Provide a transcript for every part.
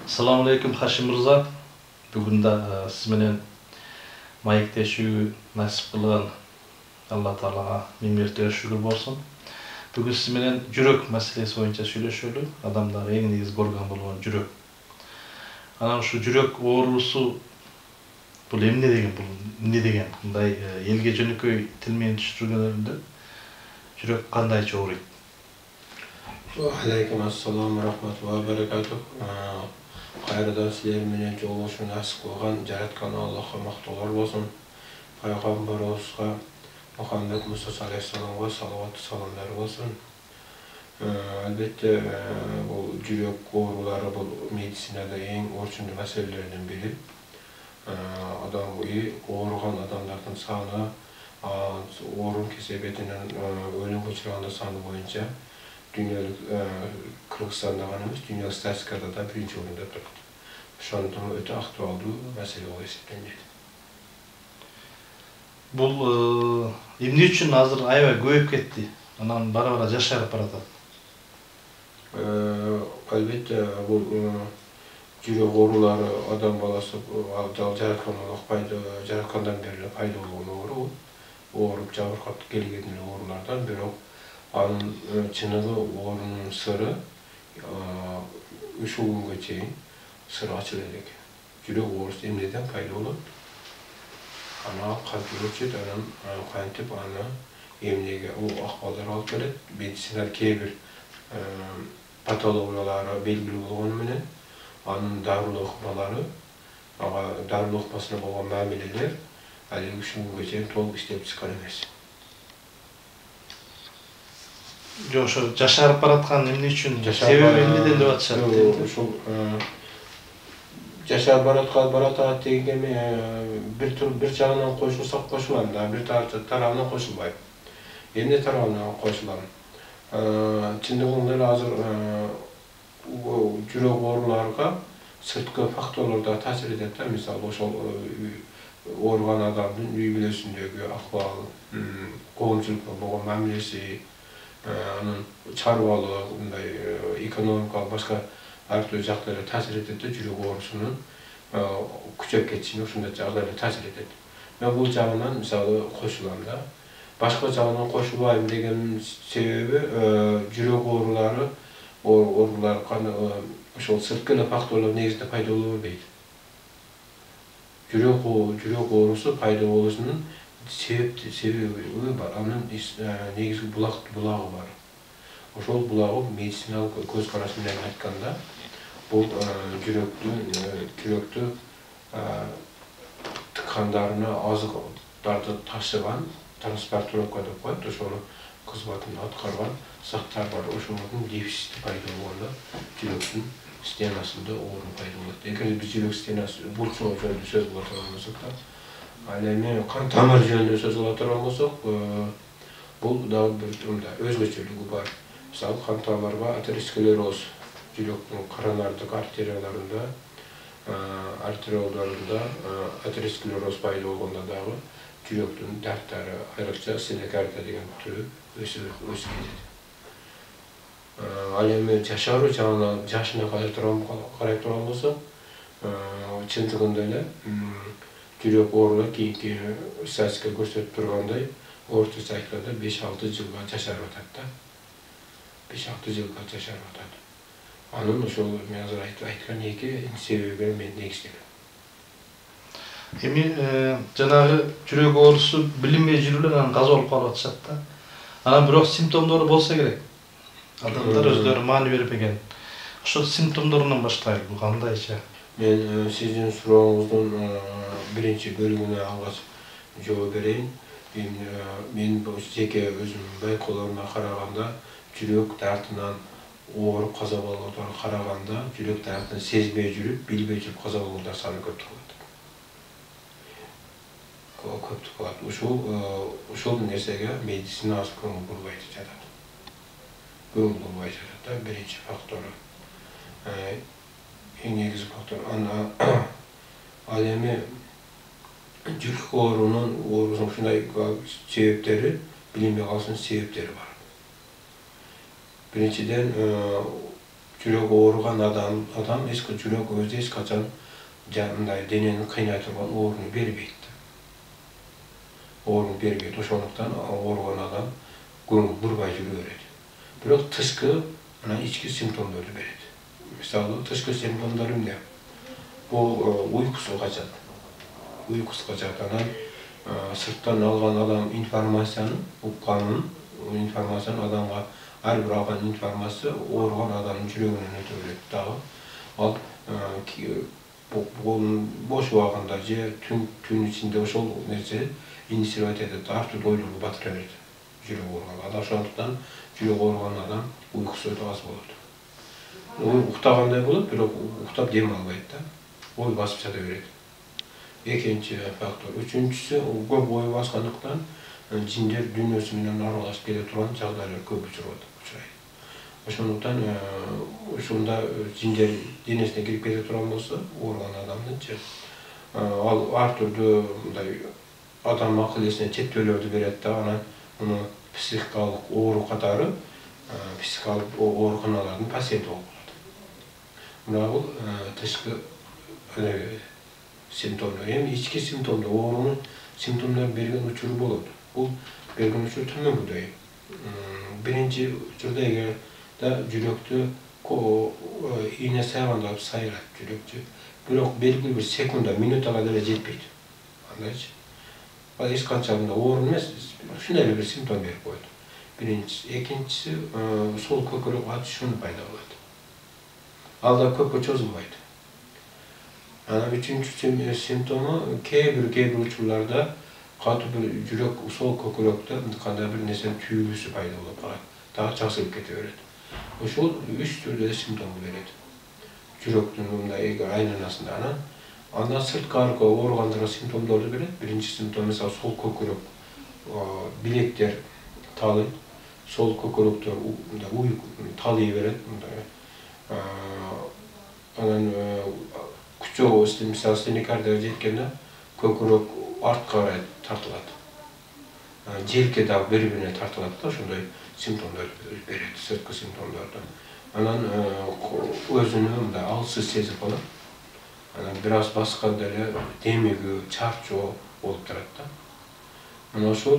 Assalamu alaikum Hashim Murza. Бүгін сіз менен маектешүү насип кылган Алла Таалага миң мертебе шүгүр болсун. Бүгүн сиз менен жүрөк маселеси боюнча сүйлөшөлү. Адамдар эң негизги орган болгон жүрөк. Анан ушу жүрөк оорусу бул эмне деген? Мындай элге жөнөкөй тил менен түшүргөндө жүрөк кандайча ооруйт? Алейкум ассаламу рахматуллахи ва баракатух. Кайрадан силер менен жолугушууну насип кылган жараткан Аллахка мактоолор болсун. Пайгамбарыбызга Мухаммед Муса алейхиссаламга салаваттуу саламдар болсун. Албетте бул жүрөк оорулары бул медицинада эң орчундуу маселелердин бири. Адам ооруган адамдардын саны оорун кесепетинен өлүмгө учураган саны боюнча Кыргызстанда гана эмес, дүйнөлүк статистикада да биринчи орунда турат. Ошондон өтө актуалдуу маселе болуп эсептелет. Бул эмне үчүн азыр аябай көбөйүп кетти? Анан бара-бара жашарып баратат. Албетте бул жүрөк оорулары адам баласы жараткандан бери пайда болгон оору. Ооруп жабыркап келген оорулардан бирок анын чыныгы оорунун сыры ушул күнгө чейин сыры ачыла элек. Жүрөк оорусу эмнеден пайда болот? Ана кантип өчөт, анан кантип аны эмнеге акыбалдар алып келет. Медицинада кээ бир патологиялары белгилүү болгону менен анын дарылык ыкмалары, дарылык ыкмасына болгон мамилелер али ушул күнгө чейин толук иштеп чыккан эмес. Жок, ошо жашарып бараткан эмне үчүн? Себеби эмнеден деп атышат? Ушул жашап баратат дегенге бир жагынан кошулсак кошулам да, бир тарабынан кошулбайм. Эмне тарабынан кошулам? Чындыгында эле азыр жүрөк ооруларга сырткы факторлор да таасир этет да. Мисалы ошол ооруган адамдын үй бүлөсүндөгү акыбалы, коомчулукка болгон мамилеси, анын чарбалык, мындай экономикалык башка ар түрдүү жактары таасир этет да, жүрөк оорусунун күчөп кетишине ушундай жагдайлар таасир этет. Мен бул жагынан мисалы кошулам да. Башка жагынан кошулбайм деген себеби жүрөк оорулары ошол сырткы эле факторлор негизинде пайда боло бербейт. Жүрөк оорусу пайда болушунун себеби бар. Анын негизги булагы бар. Ошол булагы медициналык көз караш менен айтканда бул жүрөктү ткандарына азыктарды ташыган, транспортировка деп коет, ошонун кызматын аткарган заттар бар. Ошолордун дефицити пайда болгондо жүрөктүн стенасында оору пайда болот. Эгер биз жүрөк стенасы бурчугу жөнүндө сөз кыла турган болсок да, ал эми кан тамыр жөнүндө сөз кыла турган болсок, бул дагы бир өзгөчөлүгү бар. Мисалы кан тамырга атеросклероз, жүрөктүн коронардык артерияларында, артериолдорунда атеросклероз пайда болгондо дагы жүрөктүн дарттары, айрыкча стенокардия деген түрү өсүп кетет. Ал эми жашаруу жагынан жашына карай турган болсок, чындыгында эле жүрөк оорулар кийинки статистика көрсөтүп тургандай, орточо айтканда 5-6 жылга жашарып атат да. 5-6 жылга жашарып атат. Анын ошол мен азыр айткан эки себеби мен негизделем. Эми жанагы жүрөк оорусу билинбей жүрүп эле анан каза болуп калып атышат да. Анан бирок симптомдору болсо керек. Адамдар өздөрү маани бербеген. Ошол симптомдорунан баштайлы, бул кандайча? Мен сиздин сурооңуздун биринчи бөлүгүнө алгач жооп берейин. Мен жеке өзүмдүн байкоолорума караганда жүрөк дартынан ооруп каза болгондорго караганда жүрөк дартын сезбей жүрүп, билбей жүрүп каза болгондор саны көптүк калат. Ушул нерсеге медицина аз көңүл бурбай жатат. Биринчи фактору. Эң негизги фактор. Ал эми жүрөк оорунун ушундай себептери, билинбей калышынын себептери бар. Биринчиден жүрегі ауырған адам жүрек өзі ешқашан жанындай денені қинай тұрған орын бербейді. Орын бербейді. Ошондуктан ауырған адам көңіл бурбай жүрө берет. Бирок тышкы мына ички симптомдорду берет. Мисалы тышкы симптомдору эмне? Бул уйкусу качат. Анан сырттан алган адам информацияны, укканын, информацияны адамга ар бир алган информация ооруган адамдын жүрөгүнөн өтө берет дагы. Ал бош убагында же түн ичинде ошол нерсе инициировать этет, ар түрдүү ойлорго батыра берет. Жүрөк ооруган адам, ошондуктан жүрөк ооруган адам уйкусу өтө аз болот. Уктагандай болот, бирок уктап дем албайт да. Ой басып жата берет. Экинчи фактор. Үчүнчүсү көп ой баскандыктан жиндер дүйнөсү менен аралашып келе турган жагдайлар көп учурайт. Ошондуктан ушунда жиндер денесине кирип кете турган болсо, ооруган адамдынчы ал ар түрдүү мындай адам акыл эсине чектөөлөрдү берет да, анан муну психикалык оору катары психикалык ооруканалардын пациенти болуп калат. Мына бул тышкы симптомдор. Эми ички симптомдор, оорунун симптомдорун берген учуру болот. Бул берген учур төмөнгүдөй. Биринчи учурда эгер да жүрөктү ийне сайганда сайрат жүрөкчү. Бирок белгилүү бир секунда, минутага деле жетпейт. Андайчы. Ал эч качан оорун эмес, ушундай бир симптом берип коет. Биринчиси, экинчиси сол көкүрөк ачышуу пайда болот. Ал да көпкө чозулбайт. Анан үчүнчү симптому кээ бир учурларда катуу бир жүрөк сол көкүрөктө кандай бир нерсенин түйүлүүсү пайда болуп калат. Дагы чагсырып кете берет. Ошол 3 түрдүү симптом берет. Жүрөктүн мындай айланасында. Андан сырткары ооругандырга симптомдорду берет. Биринчи симптом мисалы сол көкүрөк, билектер талыйт, сол көкүрөктөр уй талый берет. Анан күчөө мисалы стеникардия жеткенде көкүрөк артка карай тартылат. Желке дагы бири-бирине тартылат да, ошондой симптомдор берет, сырткы симптомдорду. Анан өзүнү мындай алсыз сезип алат. Анан бир аз басканда эле демигүү, чарчоо болуп турат да. Мына ошол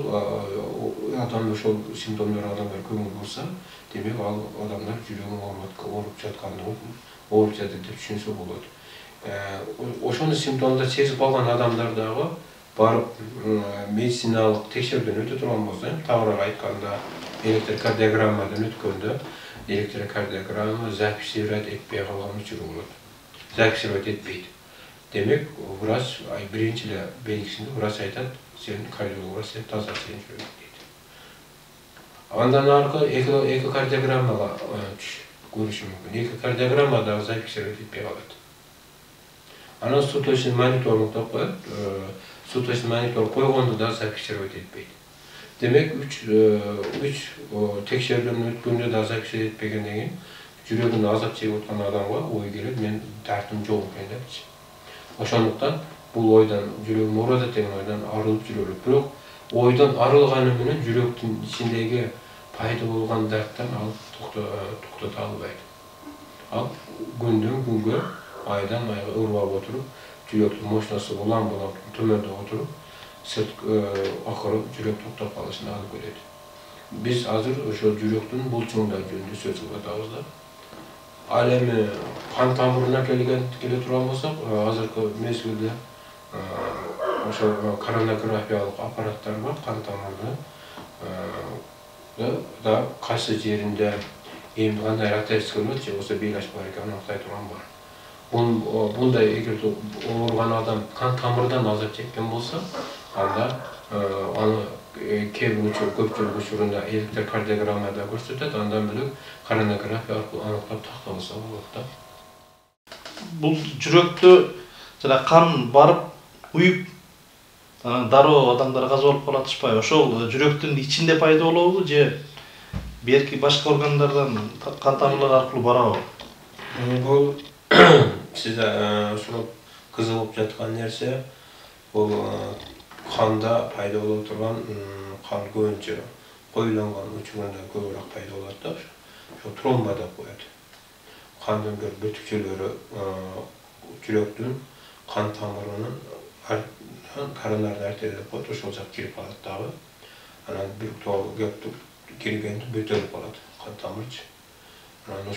адам ошол симптомдор адамдар көңүл бурса, демек ал адамдар жүрөгүн ооруп жатат деп түшүнсө болот. Ошону симптомдор сезип алган адамдар дагы барып медициналык текшерүүдөн өтө турган болсо, тагыраак айтканда электрокардиограммадан өткөндө электрокардиограмма зафиксировать этпей калган учуру болот. Зафиксировать этпейт. Демек, врач биринчи эле белгисинде врач айтат, сен кардиолог, сен таза, сен жүрөк дейт. Андан аркы экокардиограммага көрүшү мүмкүн. Экокардиограмма дагы зафиксировать этпей калат. Анан суточный мониторинг деп коет. Суточный мониторинг койгондо да зафиксировать этпейт. Демек, 3 текшерүүдөн өткөндө да зафиксировать этпегенден кийин жүрөгүн азап чегип аткан адамга ой келет, мен дартым жок экен депчи. Ошондуктан бул ойдан жүрөгүм ооруат деген ойдан арылып жүрө берет. Бирок ойдан арылганы менен жүрөктүн ичиндеги пайда болгон дарттан ал токтото албайт. Ал күндөн күнгө, айдан айга ырбап отуруп, жүрөктүн мощносту улам-улам төмөндөп отуруп, акыры жүрөк токтоп калышына алып келет. Биз азыр ошо жүрөктүн булчуңдар жөнүндө сөз кылып атабыз да. Ал эми кан тамырына келе турган болсок, азыркы мезгилде ошо коронографиялык аппараттар бар, кан тамырды да кайсы жеринде эми кандай артериялык же болбосо бел ачпар экенин аныктай турган бар. Bunday эгер ооруган адам кан тамырдан азап чеккен болсо, анда аны көпчүлүк учурунда электрокардиограммада көрсөтөт, андан бөлөк коронография аркылуу аныктап такталса болот да. Бул жүрөктө жана кан барып уюп дароо адамдар каза болуп калатышпайбы? Ошол жүрөктүн ичинде пайда болобу же берки башка органдардан кан тамырлар аркылуу барабы? Бул сиз ушул кызыгып жаткан нерсе бул канда пайда боло турган кан көбүнчө коюланган учурунда көбүрөөк пайда болот да. Ошо тромба деп коет. kandın bir bütükçeleri jürektin kan tamırının karanlarda ertelep koyup oşolacak girip alat dağı. Anan bir toğu göptük girgende bötölüp alat kan tamırcı. Anan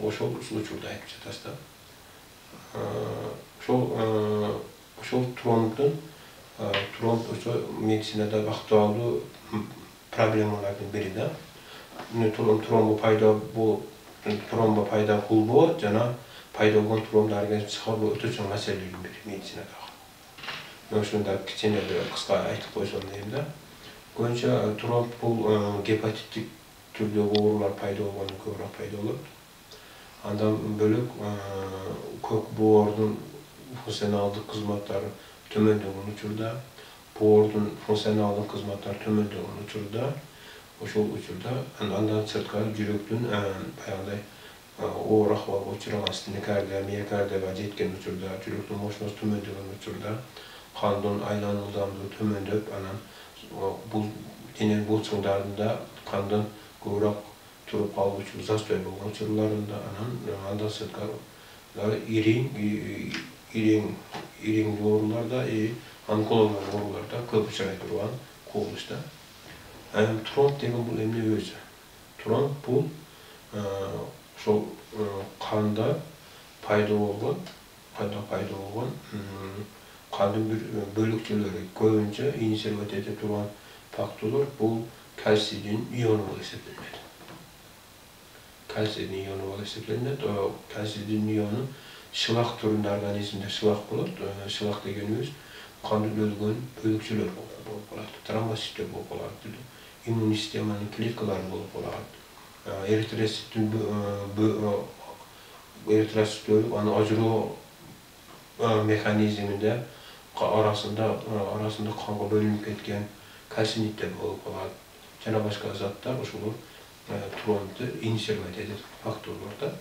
oşol uçurda aytmışa tasda. Oşol trombdun tromb medisinada aktuallı problemalardan biri de. Tromba payda bulbu, jana payda bolgan trombda organizm çıkarıp ötө çoң maселелердин biri medisinada. Men şunda kiçine bir kısa aytıp koysam deyim de. Koyunca tromb bul hepatitlik türdögi oorular payda bolganda köpүrөөк payda bolot. Andan bölük kök boordun funksionalдык kızmatlary tömöndөгөн учурда, boordun funksionalдык kızmatlary tömöndөгön учурда, oşol учурда andan sırtkary jürektин bayağı oor ahvalga uçuragan stenokardiya, miyokardiyaga jetken учурда, jürektin moşunosu tömöndөгөн учурда, kandın aylanıldamdığı tömöndöp, anan bu denen bulçuңдарында kandın köpүrөөк turup kalıp uçup zastoy bolgan uçurlarında andan sırtkalar iring oorularda, onkologik oorularda köp uçuray turgan koğuluşta. Tromb degen bul emne özü. Tromb bul şol kanda payda bolgan kandın bir bölükçeleri köpünçe inservat ete turgan faktorlar bul kalsiyum iyonu bolup eseplenmeli. Kalsiyum iyonu bolup eseplenmeli. O kalsiyum iyonu şılak türünde organizmde şılak bolot. Şılak degenimiz kandın ölgön bölükçeler bolup bolat. Trombositler bolup bolat. İmmun sistemanın klitkalary bolup bolat. Eritrosit ölüp anı ajıroo mekanizminde arasında kanga bölünüp ketken kalsinitler bolup bolat. Jana başka zatlar oşolor trombdu inservat eder faktorlarda.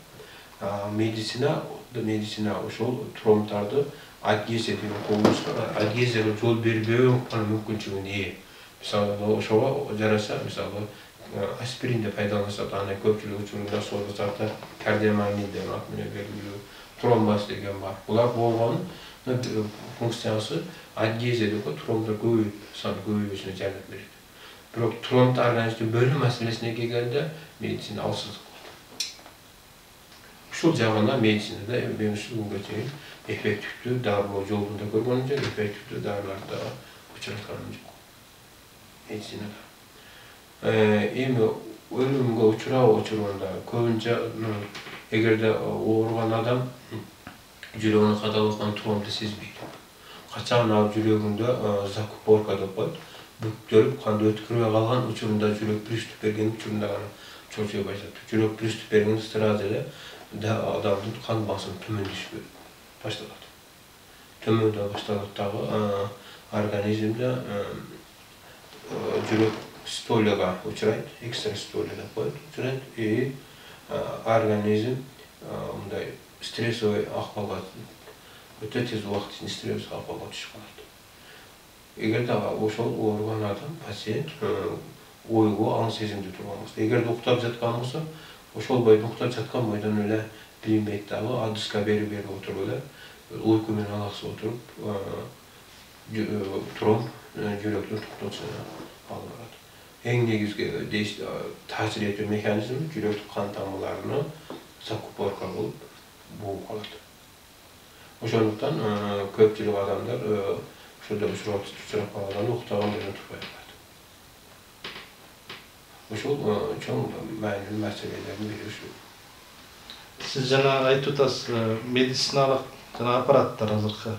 Medisina oşol trombdardy adgeze degen koğuluşta adgezege jol berбөө mümkünçülüğüne iyi. Misалы oşoga jarasa, misалы aspirinde пайдаланса, ana köpçülük uçurumda sonra zaten kardiomamin degen at menen belgilүү тромбоз деген бар. Булар болгон функциясы адгезияда тромбдар көбөйүп, саны көбөйүүсүнө жардам берет. Бирок тромбду организмде бөлүү маселесине келгенде медицина алсыздык болот. Ушул жагында медицинада мен күнгө чейин эффективдүү дарылоо жолунда көргөнүм жок, эффективдүү дарыларды учуратканым жок. Medisinada. Эми өлүмгө учурганда көбүнчө эгерде ооруган адам жүрөгүнө кадалып аткан тромбду сезбейт. Качан ал жүрөгүндө закупорка деп коет, бүктөлүп канды өткүрбөй калган учурунда жүрөк приступ берген учурунда гана чочуй баштайт. Жүрөк приступ берген сразу эле адамдын кан басымы төмөндөшпөй башталат. Төмөндө башталат дагы организмде жүрөк столияга учурайт, экстрастолия деп коет, учурайт и организм мындай стрессовый акыбалга өтө тез убакыт ичинде стрессовый акыбалга түшүп калат. Эгерде ошол ооруган адам, пациент ойго, аң сезимде турган болсо, эгерде уктап жаткан болсо, ошол бойдон уктап жаткан бойдон эле билинбейт дагы, адыска берип отуруп эле уйку менен алаксып отуруп, тромб жүрөктүн токтотуусуна алып барат. Эң негизги таасир этүү механизми жүрөктүн кан тамырларына закупорка болуп бууп калат. Ошондуктан көпчүлүк адамдар ошондой учурап калганда уктаган менен турбай калат. Ошол чоң маанилүү маселелердин бири ушул. Siz jana айтып атасыз, медициналык жана аппараттар азыркы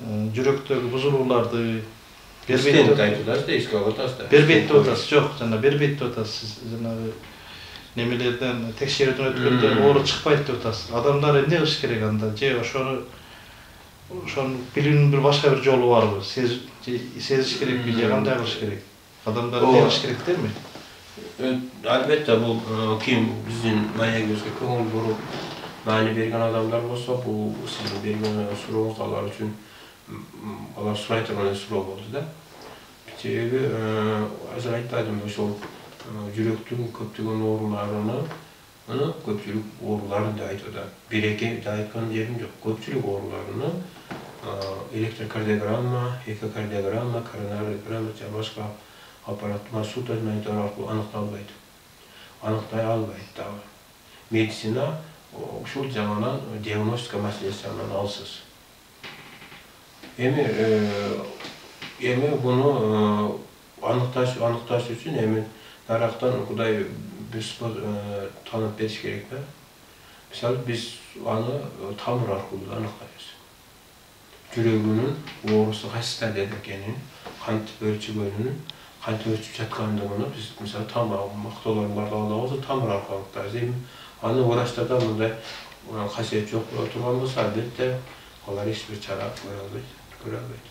жүрөктөгү бузулууларды бербейт деп атасыз. Жок, жана бербейт деп атасыз. Сиз жанагы немелерден текшерүүдөн өткөндө оору чыкпайт деп атасыз. Адамдар эмне кылыш керек анда? Же ошону билүүнүн бир башка бир жолу барбы? Сезиш керекпи, же кандай кылыш керек? Адамдар эмне кылыш керек дерми? Албетте бул ким биздин маегибизге көңүл буруп маани берген адамдар болсо, бул сиздин берген сурооңуз алар үчүн алар сурай турган суроо болду да. Себеби азыр айтпадымбы, ошол жүрөктүн көптөгөн ооруларына Onu köpçülük oğrularını da aytıyorlar. Bir-iki de aytkan yerim yok. Köpçülük oğrularını elektrokardiogramma, ekokardiyogramma, koronarogramma ve başka aparatlar, su monitörü arkalı anıqtalbaydı. Anıqtay albaydı da. Medisina uşul жаңанан диагностика маселесинен алсыз. Эми буну анықташ үчүн эми нарактан кудай биз танып бериш керек да. Мисалы биз аны тамыр аркылуу аныктайбыз. Жүрөгүнүн оорусу кайсы дерде экенин, кантип өлчүгөнүн, кантип өлчүп жаткандыгын биз мисалы тамыр мактоолордун бардыгын алабыз, тамыр аркылуу аныктайбыз. Эми аны врачтарда мындай касиет жок боло турган болсо, албетте алар эч бир чара көрө албайт.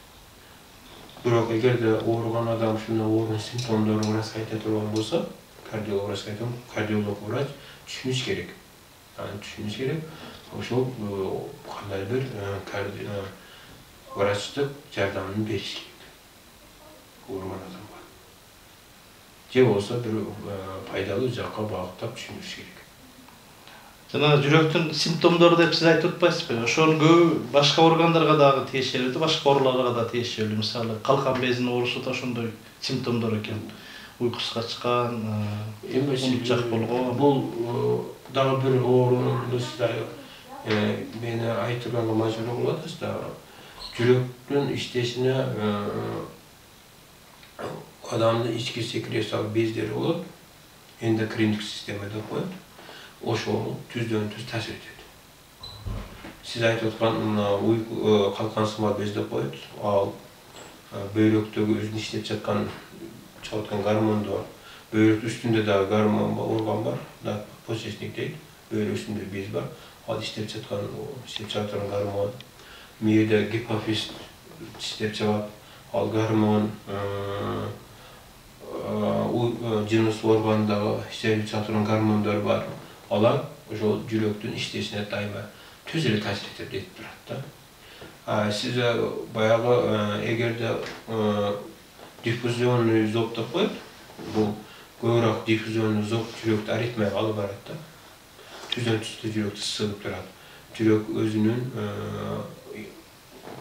Бирок эгерде ооруган адам ушундай оорунун симптомдорун врачка айта турган болсо, кардиолог врач түшүнүш керек. Түшүнүш керек. Ошол кандай бир врачтык жардамын бериш керек. Ооруган адамга. Же болсо бир пайдалуу жакка багыттап түшүнүш керек. Жана жүрөктүн симптомдору деп сиз айтып атпайсызбы? Ошонун көбү башка органдарга дагы тиешелүү, башка ооруларга да тиешелүү. Мисалы, калкан безинин оорусу да ошондой симптомдор экен. Уйкусу качкан, унутчак болгон. Бул дагы бир оорунун сиз мени айтырганга мажбур болуп атасыз да. Жүрөктүн иштешине адамдын ички секрециялык бездери болот. Эндокриндик система деп коет. Ошол түздөн-түз таасир этет. Сиз айтып аткан калкансымал без деп коет. Ал бөйрөктөгү өзүнүн иштеп жаткан чыгаткан гормондор, бөйрөк үстүндө дагы гормон орган бар, да почечник дейт. Бөйрөк үстүндө без бар. Ал иштеп жаткан гормон. Мээде гипофиз иштеп чыгат. Ал гормон жыныс органдагы иштеп жаткан гормондор бар. Алар ошол жүрөктүн иштешине дайыма түз эле таасир этип турат да. Сиз баягы эгерде диффузионный зоб деп коет, бул көбүрөөк диффузионный зоб жүрөктү аритмияга алып барат да. Түздөн-түздө жүрөктү сыгып турат. Жүрөк өзүнүн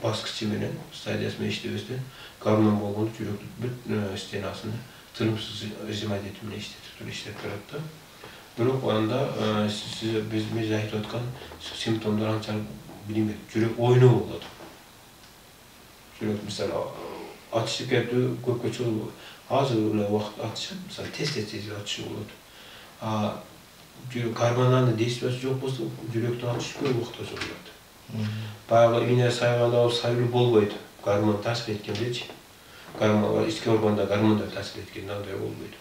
баскычы менен, стадиясы менен иштебестен гормон болгондо жүрөктүн бүт стенасыны тынымсыз ыжымат этүү менен иштеп турат да. Бирок анда биз айтып аткан симптомдор анчалык билинбейт. Жүрөк ойноо болот. Жүрөк мисалы атышып кетүү көпкө чыгып азыр эле убакыт атышат, мисалы тез атышы болот. Гормоналдык действиясы жок болсо жүрөктүн атышы көп убакытка созулат. Баягы ийне сайганда сайылуу болбойт. Гормон таасир эткендечи. Ички органда гормондор таасир эткенде андай болбойт.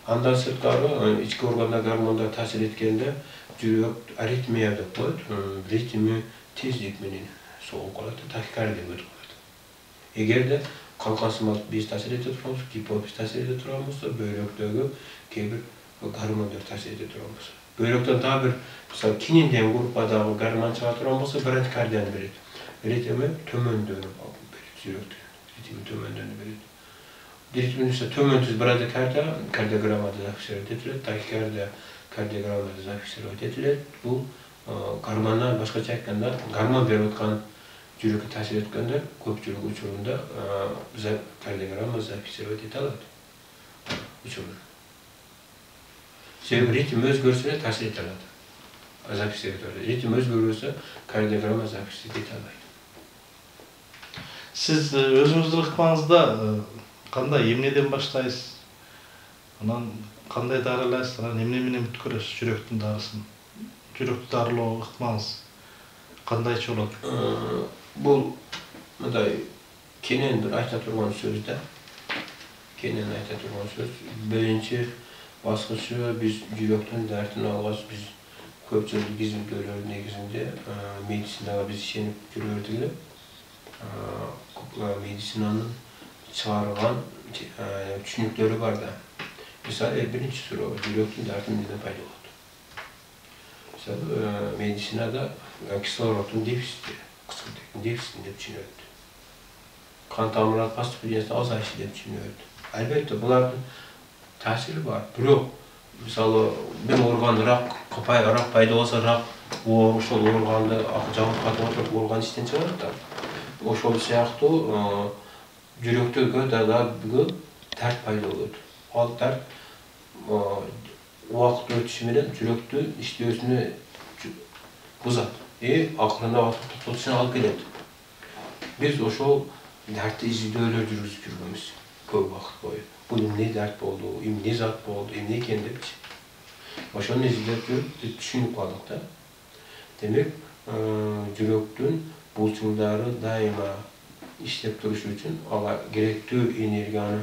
Андан сырткары ички органда гормондор таасир эткенде жүрөк аритмия деп коет, ритми тездик менен согуп калат, тахикардия өтүп калат. Эгерде калкансымал без таасир эте турган болсо, гипофиз таасир эте турган болсо, бөйрөктөгү кээ бир гормондор таасир эте турган болсо, бөйрөктөн дагы бир мисалы кинин деген группадагы гормон чыга турган болсо, брадикардияны берет. Ритми төмөндөнүп берет, жүрөктүн ритми төмөндөнүп берет. Ритмин төмөн-түз брадикардия, кардиограммада зафиксировать этилет, тахикардия, кардиограммада зафиксировать этилет. Бул гормонал, башкача айтканда, гормон берип аткан жүрөккө таасир эткенде көпчүлүк учурунда кардиограмма зафиксировать эте алат. Учурун. Себеби ритм өзгөрсө эле таасир эте алат. Зафиксировать этет. Ритм өзгөрбөсө кардиограмма зафиксировать эте албайт. Сиз өзүңүздүн ыкмаңызда кандай эмнеден баштайсыз? Анан кандай дарылайсыз? Анан эмне менен бүткөрөсүз жүрөктүн дарысын? Жүрөктү дарылоо ыкмаңыз кандайча болот? Бул мындай кенен бир айта турган сөз да. Кенен айта турган сөз. Биринчи баскычы биз жүрөктүн дартын алгас биз көпчүлүк изилдөөлөр негизинде медицинага биз ишенип жүрө бердик эле. Медицинанын чыгарган түшүнүктөрү бар да. Мисалы, биринчи суроо жүрөктүн дарты эмнеден пайда болот? Мисалы, медицинада кислороддун дефицити, кыскы дефицит деп түшүнөт. Кан тамырлар воспалениесин азайышы деп түшүнөт. Албетте, булардын таасири бар. Бирок Мысалы, bir organ rak payda olsa rak ошол organды жабып катып отуруп organ иштен чыгарат да. Ошол сыяктуу жүрөктөгө да дәрт пайда болот. Ал дәрт убакыт өтүшү менен жүрөктүн иштөөсүнө бузат. Акырында токтотушуна алып келет. Биз ошол дәртти изилдөөлөр жүргүзүп жүргөнбүз көп убакыт бою. Бул эмне дәрт болду, эмне зат болду, эмне экен депчи. Ошону изилдеп жүрүп түшүнүп калдык да. Демек, жүрөктүн булчуңдары дайыма иштеп турушу үчүн ага керектүү энергияны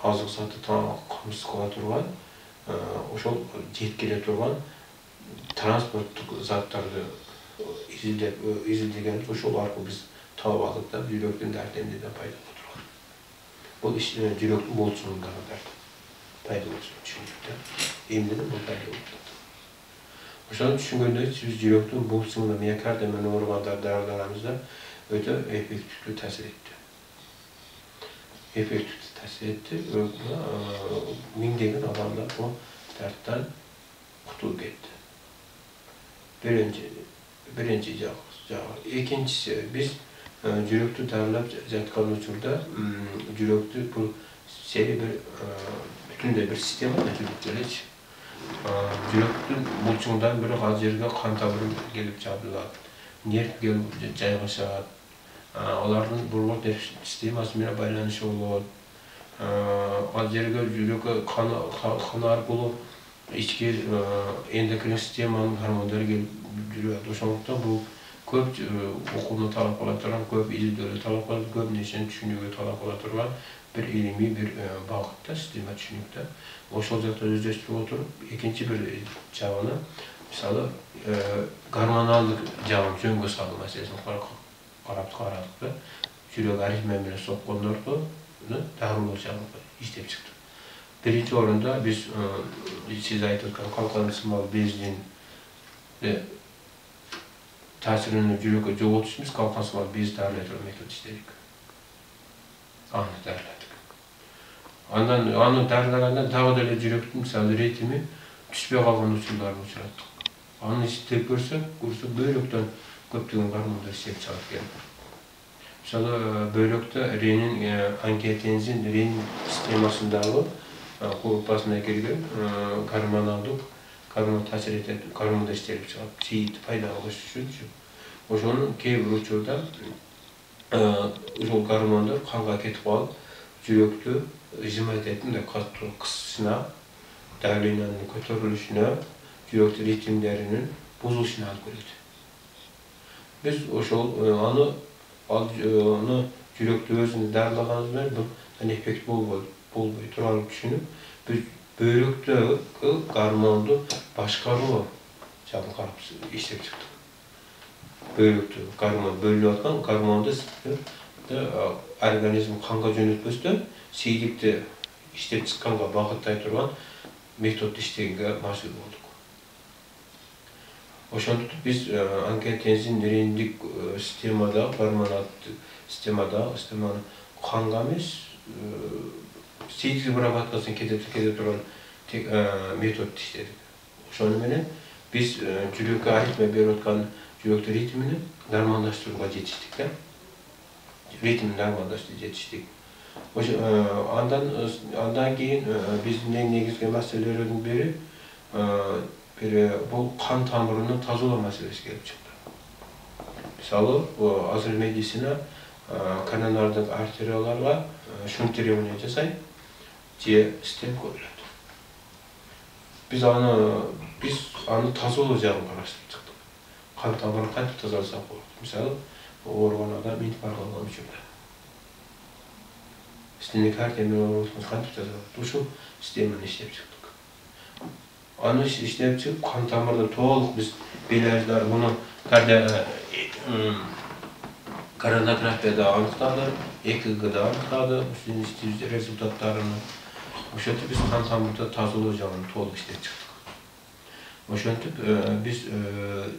азык заты камсыз кыла турган, ошол жеткире турган транспорттук заттарды изилдеген ошол аркылуу биз таап алдык да, жүрөктүн дәрти эмнеден пайда болуп турган. Бул жүрөктүн булчуңундағы дәрт пайда болуп түшүндүк да. Эмнеден бул пайда болуп. Ошону түшүнгөндө биз жүрөктүн булчуңуна миокардия менен органдарды дарылаганыбызда өтө эффективдүү таасир этти. Эффективдүү таасир этти. Миңдеген адамдар бул дарттан кутулуп кетти. Биринчи жагы. Экинчиси, биз жүрөктү дарылап жаткан учурда жүрөктү бул сери бир бүтүндөй бир система жүрүп элечи. Жүрөктүн булчуңдан бири ал жерге кан тамыры келип жабылат, нерв келип жайгашат. Алардын бургут нерв системасы менен байланышы болот. Ал жерге жүрөккө кан аркылуу ички эндокрин системанын гормондору келип жүрөт. Ошондуктан бул көп окууну талап кыла турган, көп изилдөөлү талап кыла турган, көп нерсени түшүнүүгө талап кыла турган bir ilmi bir багытта система түшүнүктө. Ошол жакта өздөштүрүп отуруп, экинчи бир жагына, мисалы, гормоналдык жагын жөнгө салуу маселесин карадык да. Жүрөк аритмия менен соккондорду дарылоо жагында иштеп чыктык. Биринчи орунда биз сиз айтып аткан калкан сымал бездин таасирин жүрөккө жоготуш эмес, калкан сымал без дарылай турган метод иштедик. Аны дарыладык. Аны дарылаганда дагы деле жүрөктүн мисалы ритми түшпөй калган учурларга учураттык. Аны иштеп көрсөк, бөйрөктөн көптөгөн гормондор иштеп чыгат экен. Мисалы бөйрөктө ренин, ангиотензин, ренин системасындагы группасына кирген гормон таасир этет, гормондор иштелип чыгат, чийит пайда болуш үчүнчү. Ошонун кээ бир учурда ошол гормондор канга кетип калып, жүрөктү изимайт этинде катуу кысышына, давлениянын көтөрүлүшүнө, жүрөктүн ритмдеринин бузулушуна алып келет. Биз ошол аны жүрөктү өзүнү дарылаганыбыз менен бул эффект болбой турганын түшүнүп, биз бөйрөктөгү гормонду башкаруу жагын карап иштеп чыктык. Бөйрөктө гормон бөлүнүп аткан гормонду организм канга жөнөтпөстөн сейдикти иштеп чыкканга багыттай турган метод иштегенге машык болдук. Ошондуктан биз ангиотензин рендик системада, гормоналдык системада канга эмес, сейдик обработкасын кете турган метод иштедик. Ошону менен биз жүрөккө аритмия берип аткан жүрөктүн ритмини нормалдаштырууга жетиштик да. Ритмин нормалдаштырууга жетиштик. Андан кийин биздин эң негизги маселелердин бири бул кан тамырынын тазалоо маселеси келип чыкты. Мисалы, азыр медицина коронардык артерияларга шунтирование жасайт, же стент коюлат. Биз аны тазалоо жагын караштырып чыктык. Кан тамырын кантип тазаласак болот? Мисалы, ооруган адам инфаркт алган учурда. Стенокардия менен ооруган кантип тазаланат? Ушул системаны иштеп чыктык. Аны иштеп чыгып, кан тамырды толук биз белаждар муну коронографияда аныктады, ЭКГда аныктады, результаттарын. Ошентип биз кан тамырды тазалоо жагын толук иштеп чыктык. Ошентип биз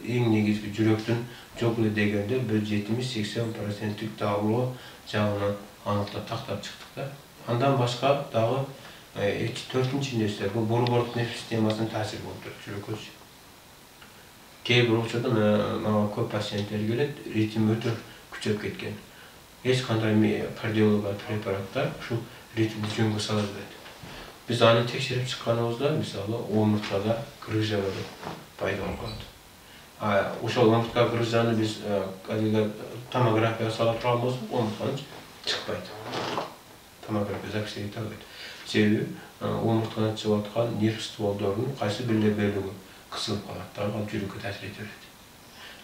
эң негизги жүрөктүн жок эле дегенде 70-80% дагылоо жагын аныктап тактап чыктык да. Андан башка дагы Төртінші нәрсе бұл борбордық нерв системасының тәсіри болып тұр жүрекке. Кейбір учурда маған көп пациенттер келет, ритм өтө күчөп кеткен. Эч кандай кардиология препараттар ушул ритмди жөнгө сала берет. Биз аны текшерип чыкканыбызда, мисалы, омурткада грыжа пайда болот. Ошол омуртка грыжаны биз томография сала турган болсок, омуртканы чыкпайт. Томография запись эте албайт. Себеби омурткадан чыгып аткан нерв стволдорунун кайсы бир бөлүгү кысылып калат, ал жүрөккө таасир ете берет.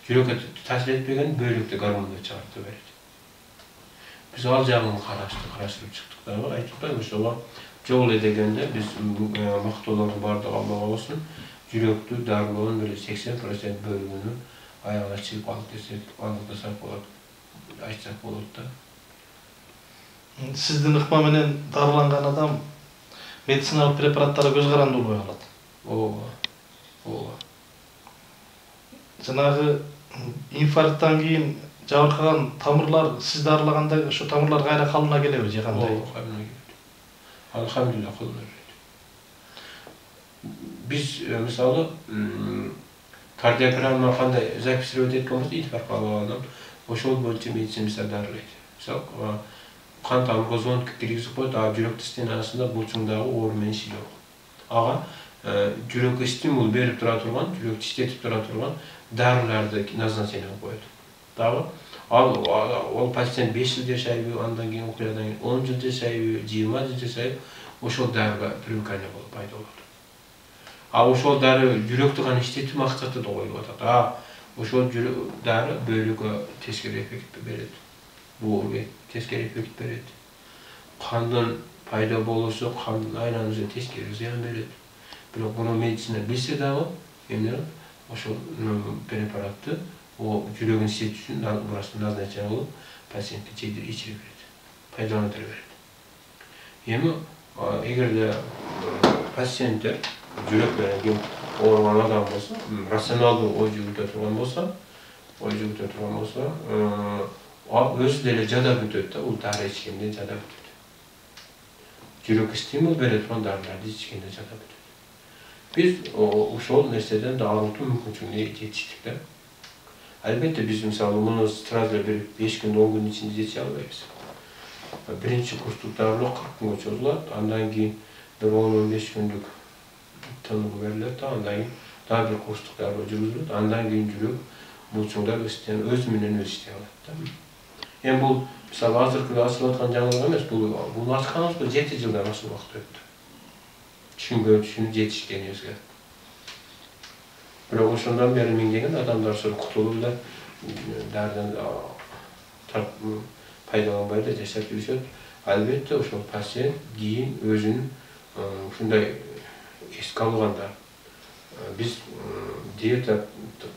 Жүрөккө таасир этпеген бөлүктө гормондор чыгарып берет. Биз ал жагын караштырып чыктык да, айтып атпаймынбы, ошого жол дегенде биз мактоолордун бардыгы Аллага болсун, жүрөктү дарылоонун 80% бөлүгүнү аягына чыгып алып десек, алып болот, айтсак болот да. Сиздин ыкма менен дарыланган адам медициналык препараттарга көз каранды болбой калат. Ооба. Жанагы инфаркттан кийин жабыркаган тамырлар сиз дарылаганда ошо тамырлар кайра калына келеби же кандай? Калына келет. Алхамдулилlah калына келет. Биз мисалы кардиограмма кандай записьтер өтөт болсо, инфаркт алган ошол боюнча медицина дарылайт. Мисалы кан тамырга зонд киргизип коет, жүрөк стенасында булчуңдагы оор менен шилөө. Ага жүрөккө стимул берип тура турган, жүрөктү иштетип тура турган дарыларды назначение коет. Дагы ал пациент 5 жыл жашайбы, андан кийин окуядан кийин 10 жыл жашайбы, 20 жыл жашайбы, ошол дарыга привыкание болуп пайда болот. Ошол дары жүрөктү гана иштетүү максаты да коюлуп атат. Ошол дары бөлүккө тескери эффект берет. Буга тескери эффект берет. Кандын пайда болушу, кандын айлануусу тескери зыян берет. Бирок муну медицина билсе дагы, эмне ошол препаратты жүрөгүн иштетүү үчүн бурасы назначение кылып, пациентке ичире берет, пайдаландыра берет. Эми эгерде пациенттер жүрөк менен ооруган адам болсо, рационалдуу ой жүгүртө турган болсо, өзү деле жадап өтөт да, бул дары ичкенде жадап өтөт. Жүрөккө стимул бере турган дарыларды ичкенде жадап өтөт. Биз ошол нерседен да арылтуу мүмкүнчүлүгүнө жетиштик да. Албетте биз мисалы муну сразу бир 5 күн, 10 күн ичинде жетише албайбыз. Биринчи курстук дарылоо 40 күнгө чозулат, андан кийин бир 10-15 күндүк тыныгуу берилет, андан кийин дагы бир курстук дарылоо жүргүзүлөт, андан кийин жүрөк булчуңдар өзү менен өзү иштей алат да. Эми бул мисалы азыркы ачылып аткан жаңылык эмес, бул ачканыбызга 7 жылдан ашык убакыт өттү. Түшүнүп жетишкенибизге. Бирок ошондон бери миңдеген адамдар ошол кутулуп эле дарыдан пайдаланбай да жашап жүрүшөт. Албетте ошол пациент кийин өзүнүн ушундай эске алганда биз диета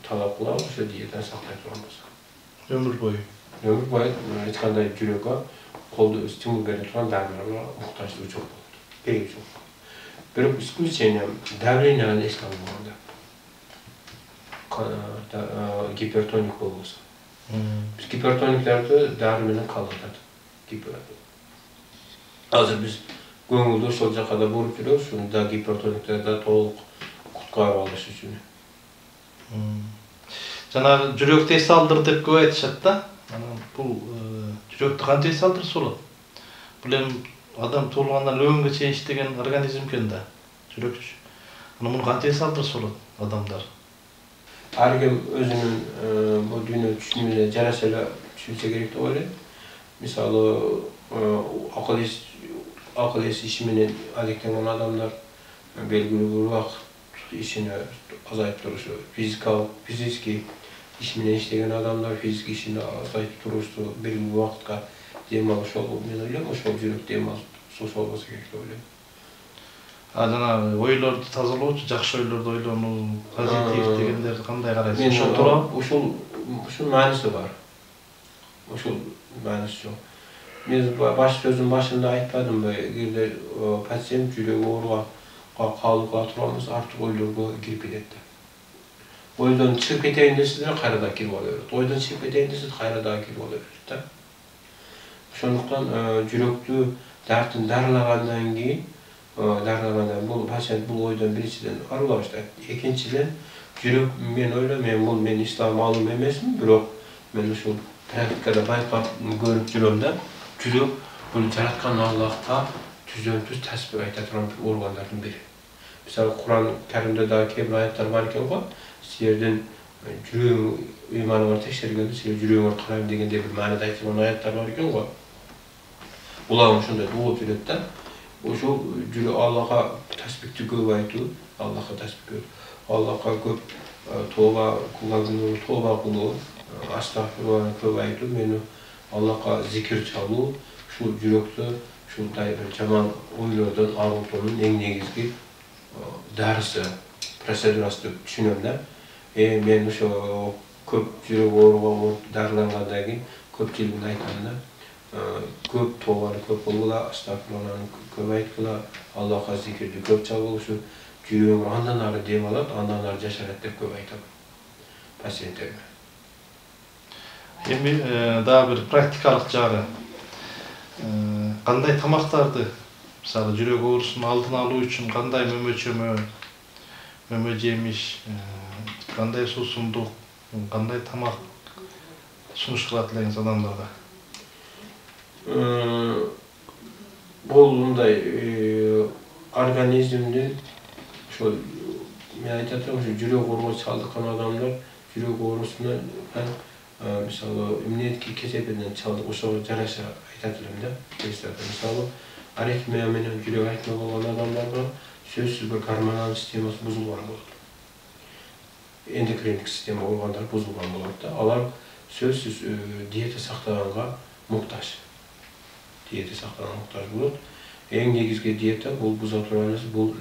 талап кылабыз, ошо диетаны сактай турган болсок. Өмүр бою эч кандай жүрөккө колду стимул бере турган дарыларга муктаждыгы жок болот. Кереги жок. Бирок исключение давлениени эске алганда. Гипертоник болбосо. Биз гипертониктерди дары менен калдырат. Азыр биз көңүлдү ошол жака да буруп жүрөбүз, уну да гипертониктерди толук куткарып алыш үчүн. Жанагы жүрөктү эс алдыр деп көп айтышат да. Бул жүрөктү кантип эс алдырса болот? Бул эми адам туулгандан өлгөнгө чейин иштеген организм экен да, жүрөкчү. Муну кантип эс алдырса болот адамдар? Ар ким өзүнүн бул дүйнө түшүнүгүнө жараша эле түшүнсө керек деп ойлойм. Мисалы, акыл эс иши менен алектенген адамдар белгилүү бир убакыт ишини азайтып турушу, физический иш менен иштеген адамдар физический ишини азайтып турушу белгилүү убакытка дем алышы мен ойлойм, ошол жүрөк дем алышы болбосо керек деп ойлойм. Жанагы ойлорду тазалоочу, жакшы ойлорду ойлонуу, позитив дегендерди кандай карайсыз? Ошол тууралуу ушул мааниси бар. Ушул мааниси жок. Мен сөзүн башында айтпадымбы, эгерде пациент жүрөгү ооруга кабыл кыла турган болсо, артык ойлорго кирип кетет да. Ойдон чыгып кетейин десе деле кайрадан кирип ала берет. Ойдон чыгып кетейин десе кайрадан кирип ала берет да. Ошондуктан жүрөктү дарылагандан кийин darlamadan bu pasient bu oydan birinciden arıla başlaydı. İkinciden jürek men oylamayman bu men İslam malum emasmın, biroq men şu praktikada bayqap görüp jüremde jürek bunu jaratkan Allah'ta tüzön-tüz tasbih ayta turan bir organlardan biri. Mesela Kur'an-ı Kerim'de daha kebir ayetler var ki o sizlerden jürüğün imanı var tekşergende sizler jürüğün var qarayım degende bir manada aytılan ayetler var ki o. Ulan şunda doğup jürekten oşo jürü Allah'a tasbihti köp aytı, Allah'a tasbih Allah'a köp toba kullanılan toba kulu, astagfirullah köp aytı, meni Allah'a zikir çalu, şu jürekte şu jaman oylardan arıtmanın en negizgi darsı, prosedurası düşünemler. Men şu köp jürek oruğa darlangandan keyin köpçiligini aytanda köp tovarı köp bolula, astagfirullah'ını köp aytkıla, Allah'a zikirdi köp çalı şu jürüğün andan arı dem alat, andan arı jaşarat dep köp aytam pasientlerime. Endi daha bir praktikalik jagı. Qanday tamaktardy? Misalı jürek oğrusunu aldın alуу üçün qanday mömö jemiş, qanday susumduk, qanday tamak sunuş kılatılıyız adamlarda? Bunday organizmden şu men aytatam şu jürek oğrusu çaldıkan adamlar jürek oğrusuna misalı immuniyetki kesepeden çaldık oşo jaraşa aytatylamda. Misalı aritmiya menen jürek aytma bolgan adamlarga sözsüz bir hormonal sistemasi buzulgan bolot. Endokrinik sistema organlar buzulgan bolot da. Alar sözsüz diyeta saktaganga muhtaç. Diyeta saktaganga muhtaç bolot. En negizgi diyeta bul buza turanız bul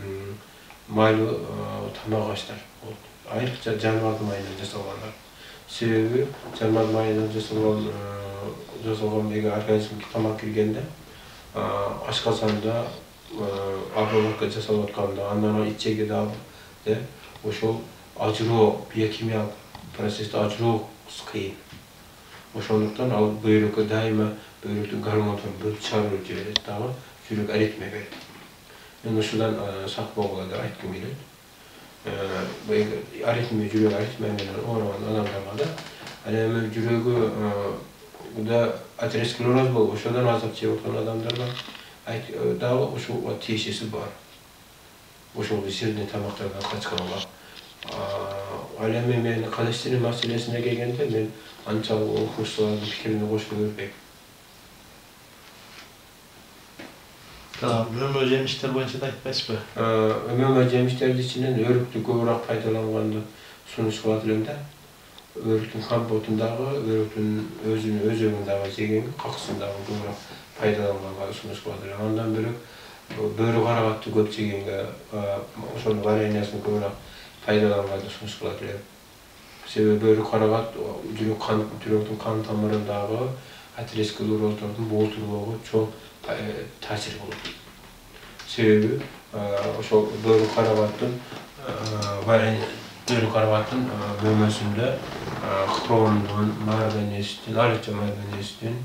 maylı tamak aşlar bolot. Ayrıca janwar mayından jasalganlar. Sebebi janwar mayından jasalgan degi organizmге tamak kirgende aşkazanda agronlukka jasalып atkanda andan içege de oşo ajroo biyokimya prosesde ajroo kıyın. Oşonduktan al böyrükü daima böyrüktün gormonlarını bölüp çağırып jiberet dagı jürek aritme berет. Men uşudan sak bolganda aytgım kelet. Aritme jürek aritme menen oğragan adamlarga da anemi jüregi da ateroskleroz bolup oşodan azap jep atkan adamlarga dagı oşo tiyişesi bar. Oşo sirne tamaktardan kaçkanga. Alemi men kolesterin maselesine kelgende men ançalık okursularyň pikirini goşup görpek. Tamam, mömö jemişler boýunça da aýtpaýsızby? Mömö jemişlerdi içinden örükti köpürak paýdalangandy sunuş kılatylamda. Örüktün kompotundagı, örüktün özündagı jegen kakısındagı köpürak paýdalanganga sunuş kılatylýar. Ondan bölek böýrü garagatty köp jegenge oşonun varianиясын köpürak paýdalanganga sunuş kılatylýar. Sebebi böýrü garagat jürektün kan tamyrındagı aterosklerozdun bolturluğu çok tasir bolot. Sebebi oşo böýrü garagatın mömösünde xromdun, marganestin, ayrıca marganestin,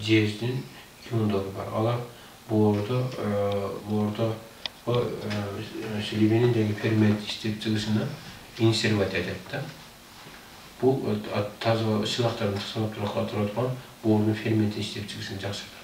jezdin iyonları var. Alar bu orada libenindeki ferment işlep çygyşyny inservat edetdi. Bu taza şylaklarını tasarlap turatkan bu orada ferment işlep çygyşyny jakşyrtadi.